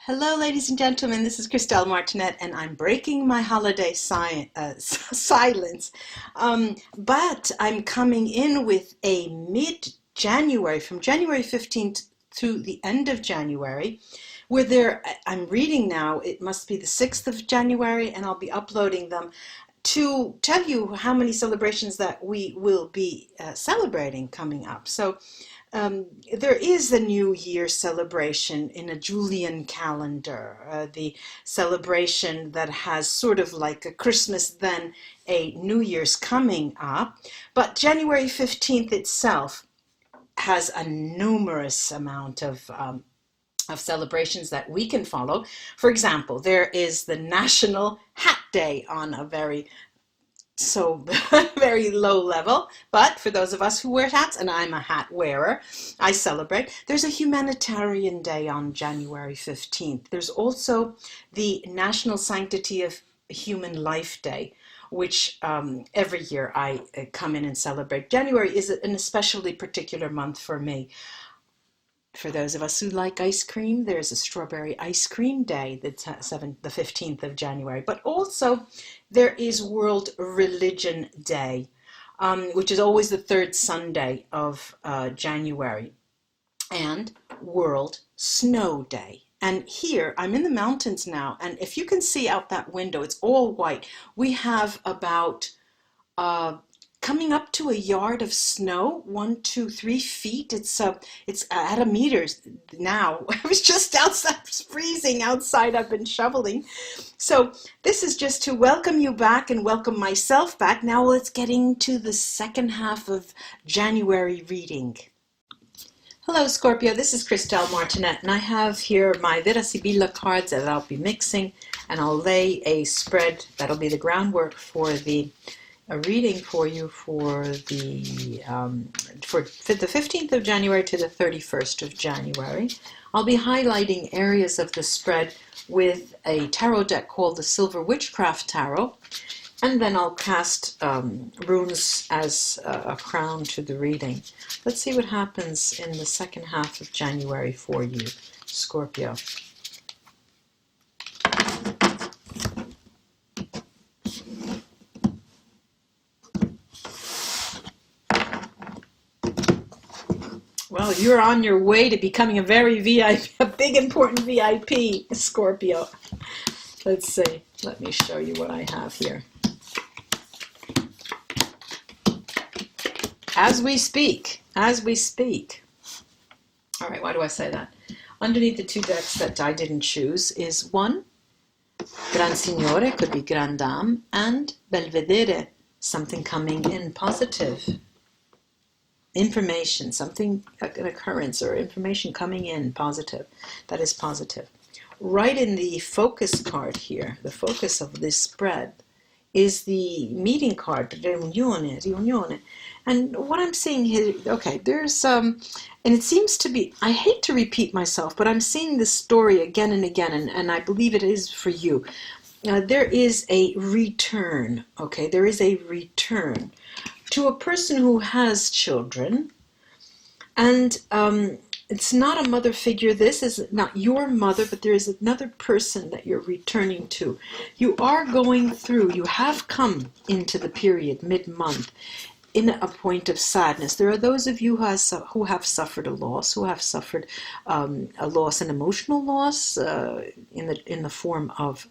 Hello, ladies and gentlemen. This is Christelle Martinette, and I'm breaking my holiday silence. But I'm coming in with a mid-January, from January 15th to the end of January, I'm reading now, it must be the 6th of January, and I'll be uploading them to tell you how many celebrations that we will be celebrating coming up. So there is a New Year celebration in a Julian calendar, the celebration that has sort of like a Christmas, then a New Year's coming up. But January 15th itself has a numerous amount of celebrations that we can follow. For example, there is the National Hat Day on a very very low level, but for those of us who wear hats, and I'm a hat wearer, I celebrate. There's a humanitarian day on January 15th. There's also the National Sanctity of Human Life Day, which every year I come in and celebrate. January is an especially particular month for me. For those of us who like ice cream, there's a strawberry ice cream day, the 15th of January. But also there is World Religion Day, which is always the third Sunday of January, and World Snow Day. And here, I'm in the mountains now, and if you can see out that window, it's all white. We have about coming up to a yard of snow, 1, 2, 3 feet. It's at a meter now. I was just outside, it's freezing outside. I've been shoveling. So this is just to welcome you back and welcome myself back. Now let's get into the second half of January reading. Hello, Scorpio. This is Christelle Martinette, and I have here my Vera Sibilla cards that I'll be mixing, and I'll lay a spread that'll be the groundwork for a reading for you for the 15th of January to the 31st of January. I'll be highlighting areas of the spread with a tarot deck called the Silver Witchcraft Tarot, and then I'll cast runes as a crown to the reading. Let's see what happens in the second half of January for you, Scorpio. Well, you're on your way to becoming a very VIP, a big important VIP, Scorpio. Let's see. Let me show you what I have here. As we speak. All right, why do I say that? Underneath the two decks that I didn't choose is one, Gran Signore, could be Gran Dame, and Belvedere, something coming in positive. Information, something, an occurrence or information coming in positive. That is positive. Right in the focus card here, the focus of this spread, is the meeting card, riunione. And what I'm seeing here, okay, there's, and it seems to be, I hate to repeat myself, but I'm seeing this story again and again, and I believe it is for you. There is a return, okay, there is a return to a person who has children, and it's not a mother figure. This is not your mother, but there is another person that you're returning to. You are going through, you have come into the period mid-month in a point of sadness. There are those of you who have suffered a loss, who have suffered a loss, an emotional loss in the form of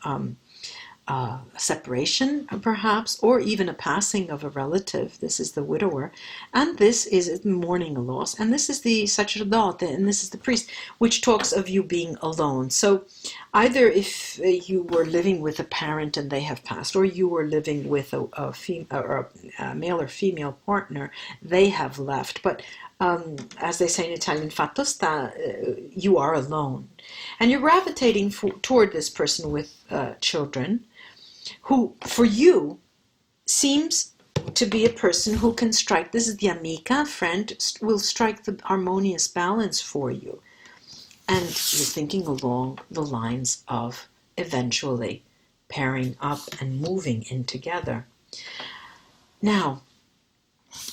separation, perhaps, or even a passing of a relative. This is the widower, and this is mourning a loss, and this is the sacerdote, and this is the priest, which talks of you being alone. So either if you were living with a parent and they have passed, or you were living with a male or female partner, they have left. But as they say in Italian, fatto sta, you are alone. And you're gravitating toward this person with children, who, for you, seems to be a person who can strike, this is the amica, friend, will strike the harmonious balance for you. And you're thinking along the lines of eventually pairing up and moving in together. Now,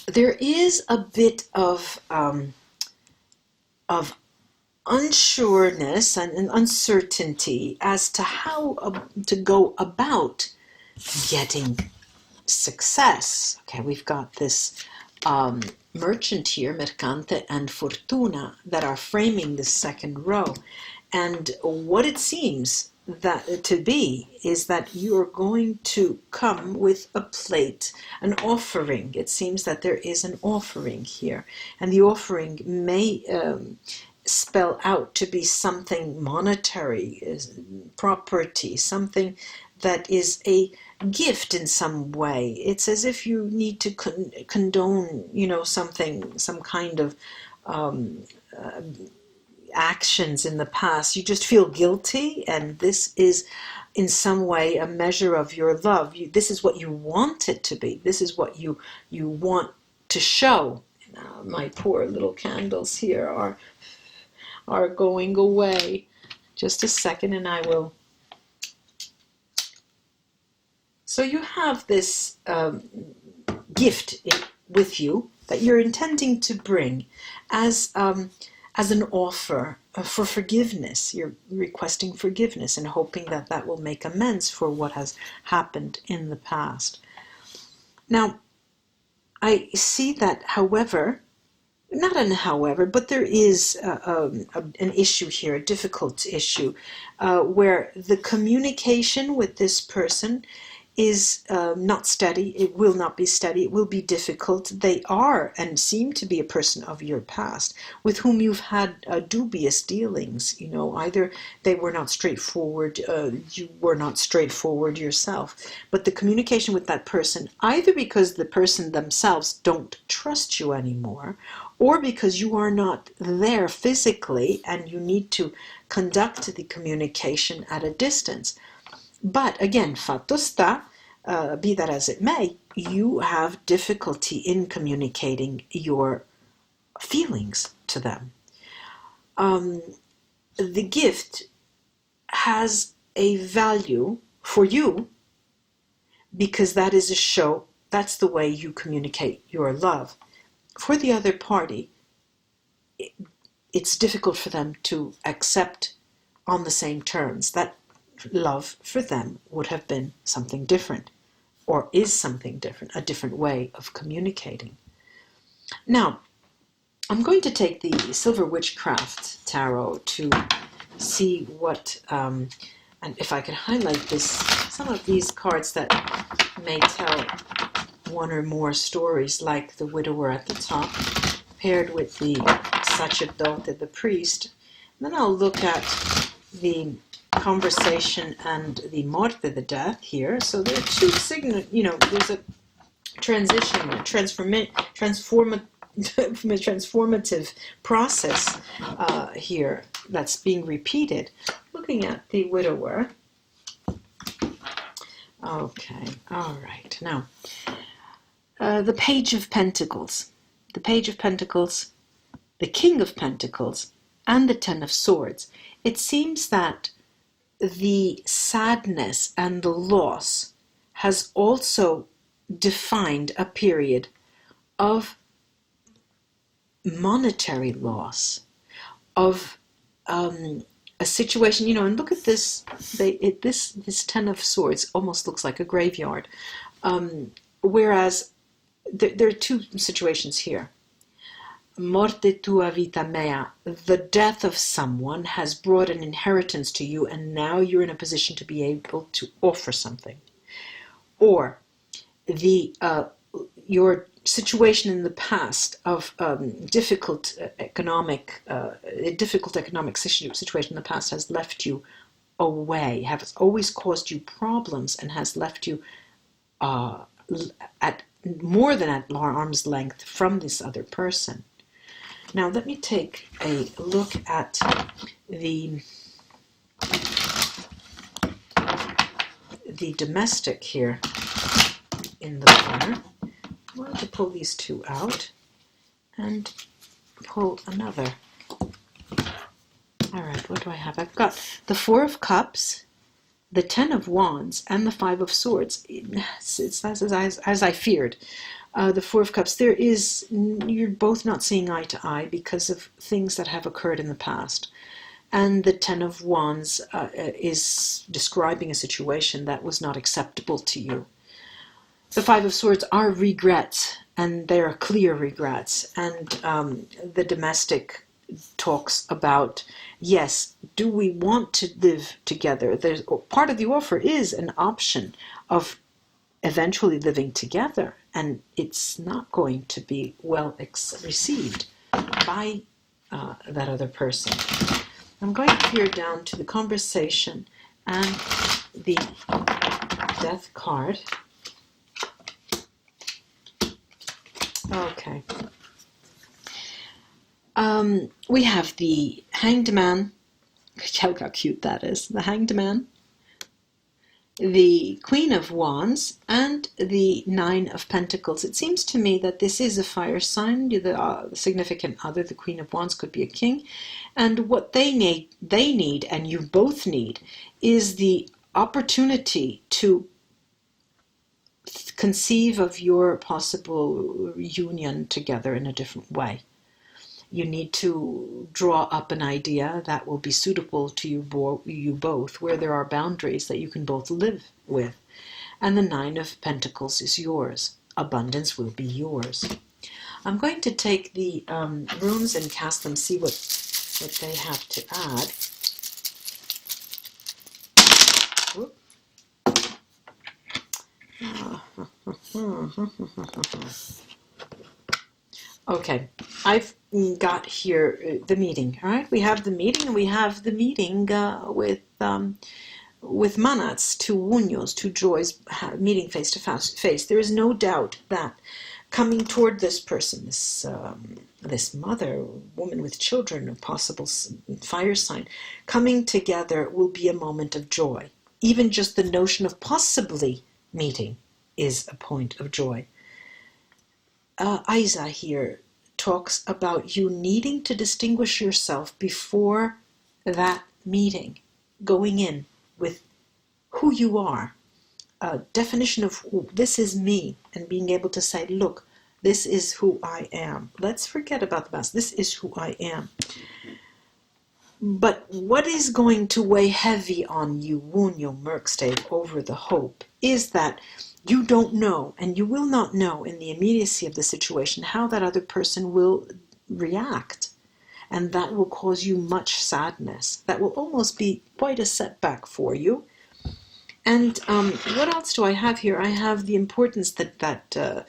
there is a bit of unsureness and uncertainty as to how to go about getting success. Okay, we've got this merchant here, Mercante and Fortuna, that are framing this second row. And what it seems that to be is that you're going to come with a plate, an offering. It seems that there is an offering here, and the offering may spell out to be something monetary, property, something that is a gift in some way. It's as if you need to condone, something, some kind of actions in the past. You just feel guilty, and this is in some way a measure of your love. This is what you want it to be. This is what you want to show. Now, my poor little candles here are going away. Just a second and I will. So you have this gift with you that you're intending to bring as an offer for forgiveness. You're requesting forgiveness and hoping that that will make amends for what has happened in the past. Now, I see that, however, but there is an issue here, a difficult issue, where the communication with this person is not steady. It will not be steady. It will be difficult. They are and seem to be a person of your past with whom you've had dubious dealings. Either they were not straightforward, you were not straightforward yourself. But the communication with that person, either because the person themselves don't trust you anymore, or because you are not there physically and you need to conduct the communication at a distance. But again, fatto sta, be that as it may, you have difficulty in communicating your feelings to them. The gift has a value for you because that is a show, that's the way you communicate your love. For the other party, it's difficult for them to accept on the same terms. That love for them would have been something different, or is something different, a different way of communicating. Now, I'm going to take the Silver Witchcraft Tarot to see what, and if I can highlight some of these cards that may tell one or more stories, like the Widower at the top, paired with the Sacerdote, the priest. And then I'll look at the Conversation and the Morte, the death here. So there are two signals, there's a transition, a transformative process here that's being repeated. Looking at the Widower. Okay, all right. Now, the Page of Pentacles. The Page of Pentacles, the King of Pentacles, and the Ten of Swords. It seems that the sadness and the loss has also defined a period of monetary loss, of a situation, and look at this, this Ten of Swords almost looks like a graveyard, whereas there are two situations here. Morte tua vita mea, the death of someone has brought an inheritance to you, and now you're in a position to be able to offer something. Or your situation in the past of difficult economic situation in the past has left you away, has always caused you problems, and has left you at more than at arm's length from this other person. Now let me take a look at the domestic here in the corner. I'm going to pull these two out and pull another. All right, what do I have? I've got the Four of Cups, the Ten of Wands, and the Five of Swords. It's as I feared. The Four of Cups, you're both not seeing eye to eye because of things that have occurred in the past. And the Ten of Wands is describing a situation that was not acceptable to you. The Five of Swords are regrets, and they are clear regrets. And the domestic talks about, yes, do we want to live together? Part of the offer is an option of eventually living together, and it's not going to be well received by that other person. I'm going to peer down to the conversation and the Death card. Okay. We have the Hanged Man. Look how cute that is. The Hanged Man, the Queen of Wands, and the Nine of Pentacles. It seems to me that this is a fire sign. The significant other, the Queen of Wands, could be a king. And what they need, and you both need, is the opportunity to conceive of your possible union together in a different way. You need to draw up an idea that will be suitable to you both, where there are boundaries that you can both live with. And the Nine of Pentacles is yours. Abundance will be yours. I'm going to take the runes and cast them, see what they have to add. Okay, I've got here the meeting. All right, we have the meeting, and we have the meeting with Manats, two Wunyos, two joys, meeting face to face. There is no doubt that coming toward this person, this mother, woman with children, a possible fire sign, coming together will be a moment of joy. Even just the notion of possibly meeting is a point of joy. Isa here talks about you needing to distinguish yourself before that meeting, going in with who you are, a definition of this is me, and being able to say, look, this is who I am. Let's forget about the past. This is who I am. But what is going to weigh heavy on you, Wunyo Merkstave, over the hope, is that you don't know, and you will not know in the immediacy of the situation, how that other person will react. And that will cause you much sadness. That will almost be quite a setback for you. And what else do I have here? I have the importance that the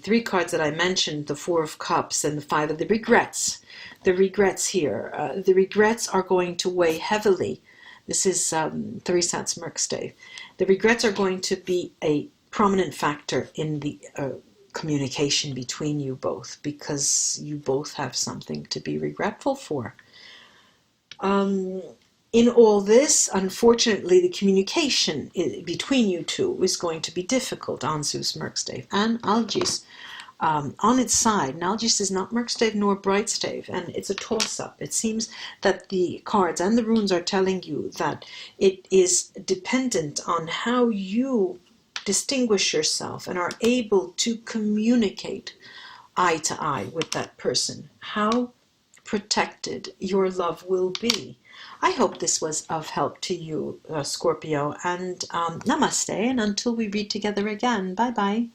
three cards that I mentioned, the Four of Cups and the Five of the regrets. The regrets here. The regrets are going to weigh heavily. This is Therese Merkstave. The regrets are going to be a prominent factor in the communication between you both, because you both have something to be regretful for. In all this, unfortunately, the communication between you two is going to be difficult. Anzus Merkstave and Algis. On its side, Nalgis is not Merkstave nor Brightstave, and it's a toss-up. It seems that the cards and the runes are telling you that it is dependent on how you distinguish yourself and are able to communicate eye to eye with that person, how protected your love will be. I hope this was of help to you, Scorpio, and namaste, and until we read together again, bye-bye.